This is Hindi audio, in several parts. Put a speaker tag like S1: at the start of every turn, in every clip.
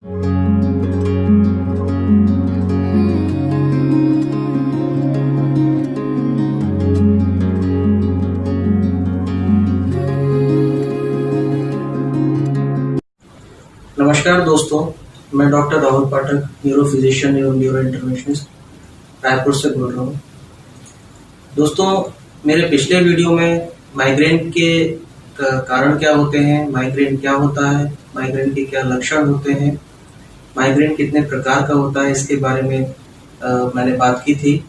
S1: नमस्कार दोस्तों, मैं डॉक्टर राहुल पाठक, न्यूरो फिजिशियन एवं न्यूरो इंटरवेंशनिस्ट रायपुर से बोल रहा हूँ। दोस्तों, मेरे पिछले वीडियो में माइग्रेन के कारण क्या होते हैं, माइग्रेन क्या होता है, माइग्रेन के क्या लक्षण होते हैं, माइग्रेन कितने प्रकार का होता है, इसके बारे में मैंने बात की थी।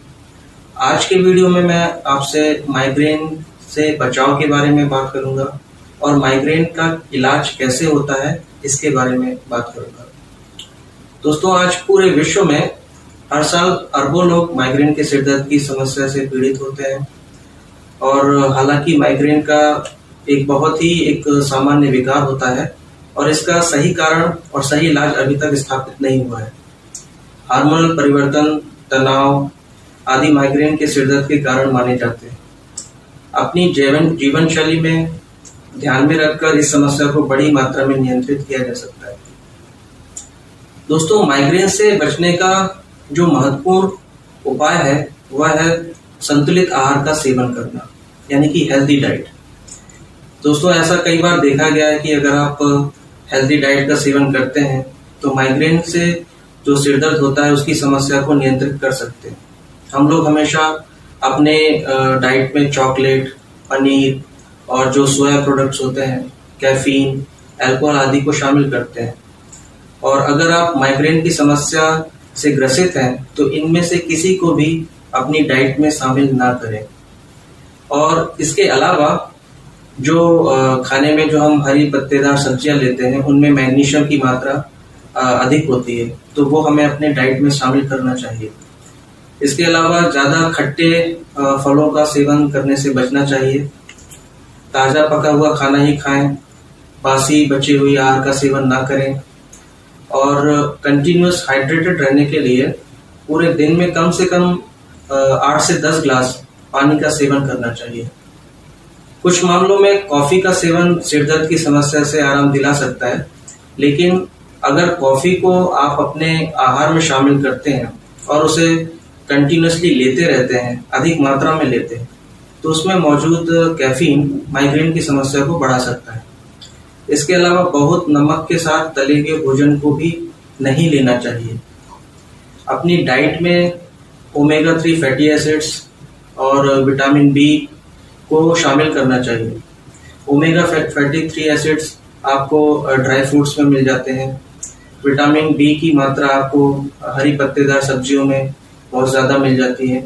S1: आज के वीडियो में मैं आपसे माइग्रेन से बचाव के बारे में बात करूंगा और माइग्रेन का इलाज कैसे होता है इसके बारे में बात करूंगा। दोस्तों, आज पूरे विश्व में हर साल अरबों लोग माइग्रेन के सिर दर्द की समस्या से पीड़ित होते हैं और हालांकि माइग्रेन का एक बहुत ही एक सामान्य विकार होता है और इसका सही कारण और सही इलाज अभी तक स्थापित नहीं हुआ है। हार्मोनल परिवर्तन, तनाव आदि माइग्रेन के सिर दर्द के कारण माने जाते हैं। अपनी जीवन शैली में ध्यान में रखकर इस समस्या को बड़ी मात्रा में नियंत्रित किया जा सकता है। दोस्तों, माइग्रेन से बचने का जो महत्वपूर्ण उपाय है वह है संतुलित आहार का सेवन करना, यानी कि हेल्दी डाइट। दोस्तों, ऐसा कई बार देखा गया है कि अगर आप हेल्दी डाइट का सेवन करते हैं तो माइग्रेन से जो सिर दर्द होता है उसकी समस्या को नियंत्रित कर सकते हैं। हम लोग हमेशा अपने डाइट में चॉकलेट, पनीर और जो सोया प्रोडक्ट्स होते हैं, कैफीन, अल्कोहल आदि को शामिल करते हैं। और अगर आप माइग्रेन की समस्या से ग्रसित हैं तो इनमें से किसी को भी अपनी डाइट में शामिल ना करें। और इसके अलावा जो खाने में जो हम हरी पत्तेदार सब्जियां लेते हैं उनमें मैग्नीशियम की मात्रा अधिक होती है, तो वो हमें अपने डाइट में शामिल करना चाहिए। इसके अलावा ज्यादा खट्टे फलों का सेवन करने से बचना चाहिए। ताजा पका हुआ खाना ही खाएं, बासी बची हुई आहार का सेवन ना करें और कंटिन्यूअस हाइड्रेटेड रहने के लिए पूरे दिन में कम से कम 8 से 10 ग्लास पानी का सेवन करना चाहिए। कुछ मामलों में कॉफी का सेवन सिर दर्द की समस्या से आराम दिला सकता है, लेकिन अगर कॉफी को आप अपने आहार में शामिल करते हैं और उसे कंटिन्यूअसली लेते रहते हैं, अधिक मात्रा में लेते हैं, तो उसमें मौजूद कैफीन माइग्रेन की समस्या को बढ़ा सकता है। इसके अलावा बहुत नमक के साथ तले हुए भोजन को भी नहीं लेना चाहिए। अपनी डाइट में ओमेगा 3 फैटी एसिड्स और विटामिन बी को शामिल करना चाहिए। ओमेगा फैटी 3 एसिड्स आपको ड्राई फ्रूट्स में मिल जाते हैं। विटामिन बी की मात्रा आपको हरी पत्तेदार सब्जियों में बहुत ज़्यादा मिल जाती है।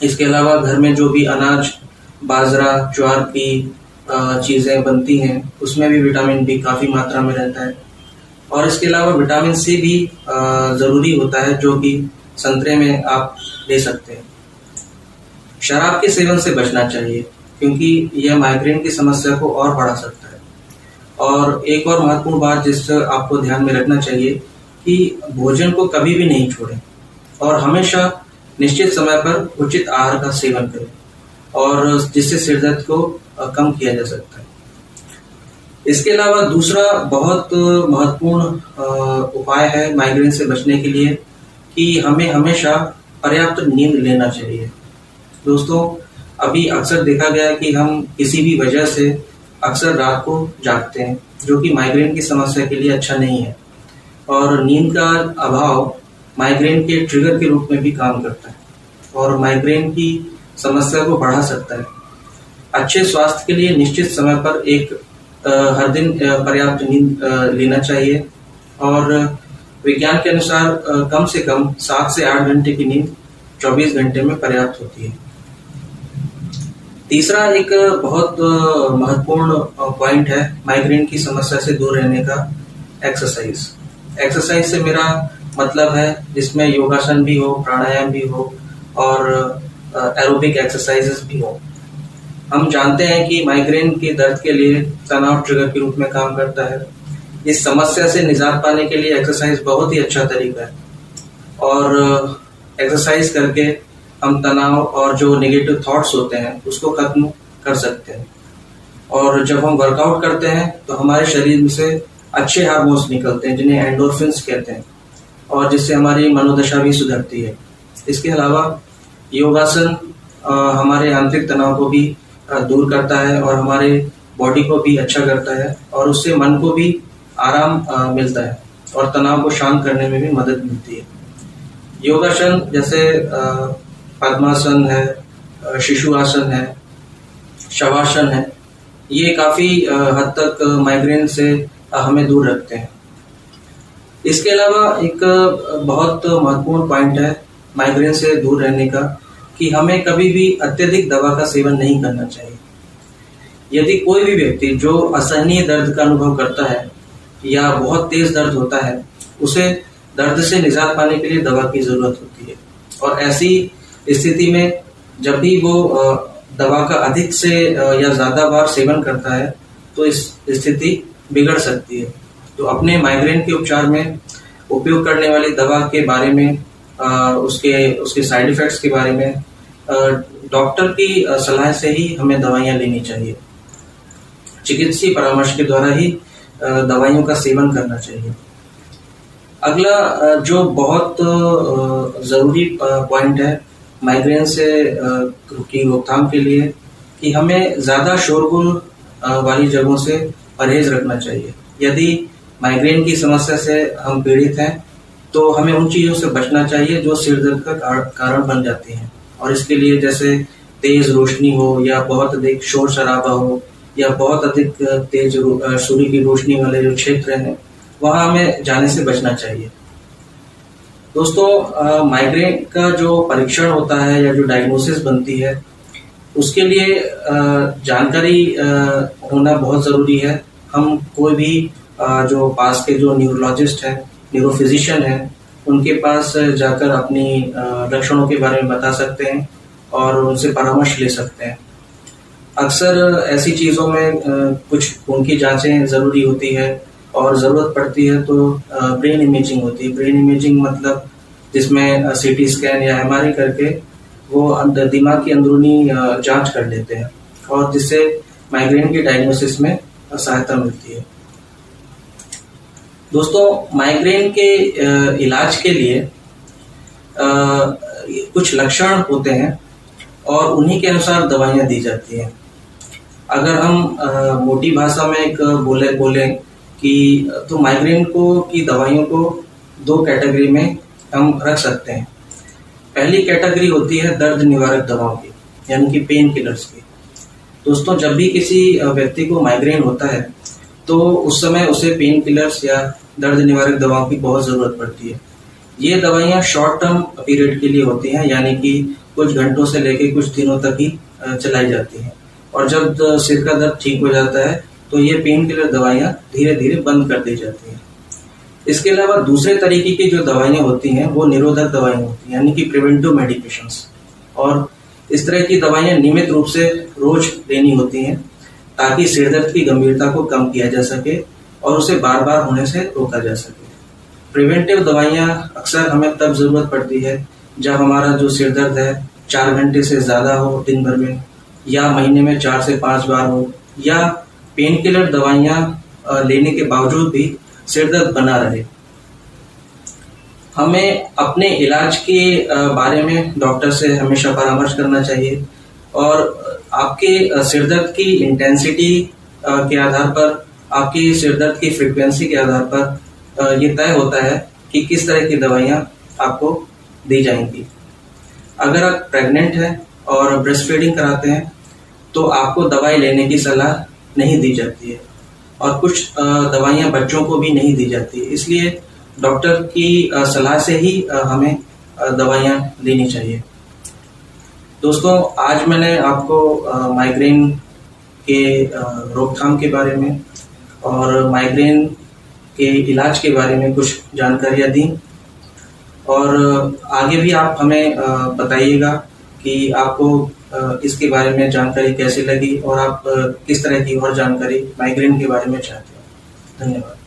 S1: इसके अलावा घर में जो भी अनाज, बाजरा, ज्वार की चीज़ें बनती हैं उसमें भी विटामिन बी काफ़ी मात्रा में रहता है। और इसके अलावा विटामिन सी भी ज़रूरी होता है, जो कि संतरे में आप ले सकते हैं। शराब के सेवन से बचना चाहिए क्योंकि यह माइग्रेन की समस्या को और बढ़ा सकता है। और एक और महत्वपूर्ण बात जिससे आपको ध्यान में रखना चाहिए कि भोजन को कभी भी नहीं छोड़ें और हमेशा निश्चित समय पर उचित आहार का सेवन करें, और जिससे सिर दर्द को कम किया जा सकता है। इसके अलावा दूसरा बहुत महत्वपूर्ण उपाय है माइग्रेन से बचने के लिए कि हमें हमेशा पर्याप्त नींद लेना चाहिए। दोस्तों, अभी अक्सर देखा गया है कि हम किसी भी वजह से अक्सर रात को जागते हैं, जो कि माइग्रेन की समस्या के लिए अच्छा नहीं है। और नींद का अभाव माइग्रेन के ट्रिगर के रूप में भी काम करता है और माइग्रेन की समस्या को बढ़ा सकता है। अच्छे स्वास्थ्य के लिए निश्चित समय पर हर दिन पर्याप्त नींद लेना चाहिए और विज्ञान के अनुसार कम से कम 7 से 8 घंटे की नींद 24 घंटे में पर्याप्त होती है। तीसरा एक बहुत महत्वपूर्ण पॉइंट है माइग्रेन की समस्या से दूर रहने का, एक्सरसाइज। एक्सरसाइज से मेरा मतलब है जिसमें योगासन भी हो, प्राणायाम भी हो और एरोबिक एक्सरसाइजेस भी हो। हम जानते हैं कि माइग्रेन के दर्द के लिए तनाव ट्रिगर के रूप में काम करता है। इस समस्या से निजात पाने के लिए एक्सरसाइज बहुत ही अच्छा तरीका है और एक्सरसाइज करके हम तनाव और जो नेगेटिव थॉट्स होते हैं उसको खत्म कर सकते हैं। और जब हम वर्कआउट करते हैं तो हमारे शरीर से अच्छे हार्मोन्स निकलते हैं जिन्हें एंडोर्फिन्स कहते हैं, और जिससे हमारी मनोदशा भी सुधरती है। इसके अलावा योगासन हमारे आंतरिक तनाव को भी दूर करता है और हमारे बॉडी को भी अच्छा करता है, और उससे मन को भी आराम मिलता है और तनाव को शांत करने में भी मदद मिलती है। योगासन जैसे पद्मासन है, शिशु आसन है, शवासन है, ये काफी हद तक माइग्रेन से हमें दूर रखते हैं। इसके अलावा एक बहुत महत्वपूर्ण पॉइंट है माइग्रेन से दूर रहने का, कि हमें कभी भी अत्यधिक दवा का सेवन नहीं करना चाहिए। यदि कोई भी व्यक्ति जो असहनीय दर्द का अनुभव करता है या बहुत तेज दर्द होता है, उसे दर्द से निजात पाने के लिए दवा की जरूरत होती है, और ऐसी स्थिति में जब भी वो दवा का अधिक से या ज्यादा बार सेवन करता है तो इस स्थिति बिगड़ सकती है। तो अपने माइग्रेन के उपचार में उपयोग करने वाली दवा के बारे में, उसके साइड इफेक्ट्स के बारे में डॉक्टर की सलाह से ही हमें दवाइयां लेनी चाहिए। चिकित्सीय परामर्श के द्वारा ही दवाइयों का सेवन करना चाहिए। अगला जो बहुत जरूरी पॉइंट है माइग्रेन से की रोकथाम के लिए, कि हमें ज्यादा शोरगुल वाली जगहों से परहेज रखना चाहिए। यदि माइग्रेन की समस्या से हम पीड़ित हैं तो हमें उन चीजों से बचना चाहिए जो सिर दर्द का कारण बन जाती हैं, और इसके लिए जैसे तेज रोशनी हो या बहुत अधिक शोर शराबा हो या बहुत अधिक तेज सूर्य की रोशनी वाले जो क्षेत्र हैं वहां हमें जाने से बचना चाहिए। दोस्तों, माइग्रेन का जो परीक्षण होता है या जो डायग्नोसिस बनती है, उसके लिए जानकारी होना बहुत जरूरी है। हम कोई भी जो पास के जो न्यूरोलॉजिस्ट है, न्यूरोफिजिशियन है, उनके पास जाकर अपनी लक्षणों के बारे में बता सकते हैं और उनसे परामर्श ले सकते हैं। अक्सर ऐसी चीजों में कुछ खून की जांचें जरूरी होती है, और जरूरत पड़ती है तो ब्रेन इमेजिंग होती है। ब्रेन इमेजिंग मतलब जिसमें सीटी स्कैन या एमआरआई करके वो दिमाग की अंदरूनी जांच कर लेते हैं, और जिससे माइग्रेन के डायग्नोसिस में सहायता मिलती है। दोस्तों, माइग्रेन के इलाज के लिए कुछ लक्षण होते हैं और उन्हीं के अनुसार दवाइयां दी जाती हैं। अगर हम मोटी भाषा में एक बोले कि तो माइग्रेन की दवाइयों को दो कैटेगरी में हम रख सकते हैं। पहली कैटेगरी होती है दर्द निवारक दवाओं की, यानी कि पेन किलर्स की। दोस्तों, जब भी किसी व्यक्ति को माइग्रेन होता है तो उस समय उसे पेन किलर्स या दर्द निवारक दवाओं की बहुत जरूरत पड़ती है। ये दवाइयां शॉर्ट टर्म पीरियड के लिए होती हैं, यानी कि कुछ घंटों से लेकर कुछ दिनों तक ही चलाई जाती हैं, और जब सिर का दर्द ठीक हो जाता है तो ये पेन किलर दवाइयां धीरे धीरे बंद कर दी जाती हैं। इसके अलावा दूसरे तरीके की जो दवाइयां होती हैं वो निरोधक दवाइयां होती हैं, यानी कि प्रिवेंटिव मेडिकेशंस, और इस तरह की दवाइयां नियमित रूप से रोज लेनी होती हैं ताकि सिर दर्द की गंभीरता को कम किया जा सके और उसे बार बार होने से रोका जा सके। प्रिवेंटिव दवाइयां अक्सर हमें तब जरूरत पड़ती है जब हमारा जो सिर दर्द है 4 घंटे से ज्यादा हो दिन भर में, या महीने में 4 से 5 बार हो, या पेन किलर दवाइयां लेने के बावजूद भी सिर दर्द बना रहे। हमें अपने इलाज के बारे में डॉक्टर से हमेशा परामर्श करना चाहिए, और आपके सिर दर्द की इंटेंसिटी के आधार पर, आपकी सिर दर्द की फ्रीक्वेंसी के आधार पर ये तय होता है कि किस तरह की दवाइयां आपको दी जाएंगी। अगर आप प्रेग्नेंट हैं और ब्रेस्ट फीडिंग कराते हैं तो आपको दवाई लेने की सलाह नहीं दी जाती है, और कुछ दवाइयां बच्चों को भी नहीं दी जाती है। इसलिए डॉक्टर की सलाह से ही हमें दवाइयां लेनी चाहिए। दोस्तों, आज मैंने आपको माइग्रेन के रोकथाम के बारे में और माइग्रेन के इलाज के बारे में कुछ जानकारियां दी, और आगे भी आप हमें बताइएगा कि आपको इसके बारे में जानकारी कैसी लगी और आप किस तरह की और जानकारी माइग्रेन के बारे में चाहते हैं। धन्यवाद।